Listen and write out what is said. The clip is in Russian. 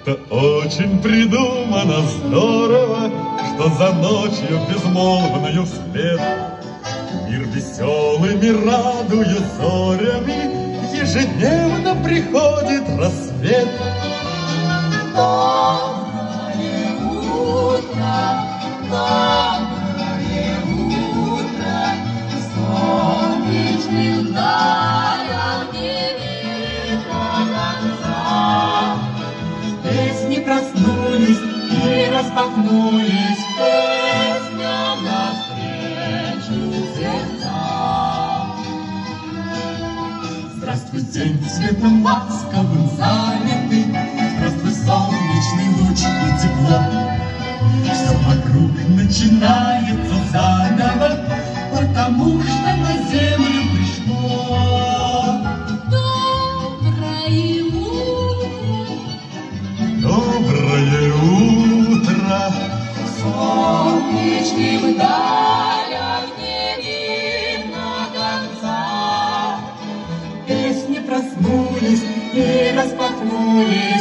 как-то очень придумано здорово, что за ночью безмолвною вслед мир веселыми радуя зорями ежедневно приходит рассвет. Доброе утро, доброе утро, солнечным далям не видно конца. Песни проснулись и распахнулись, песням навстречу сердца. Здравствуй, день светом ласковым залитый, здравствуй, солнечный луч и тепло. Все вокруг начинается заново, потому что на землю пришло доброе утро. Доброе утро. Солнечным далям не видно конца. Песни проснулись и распахнулись,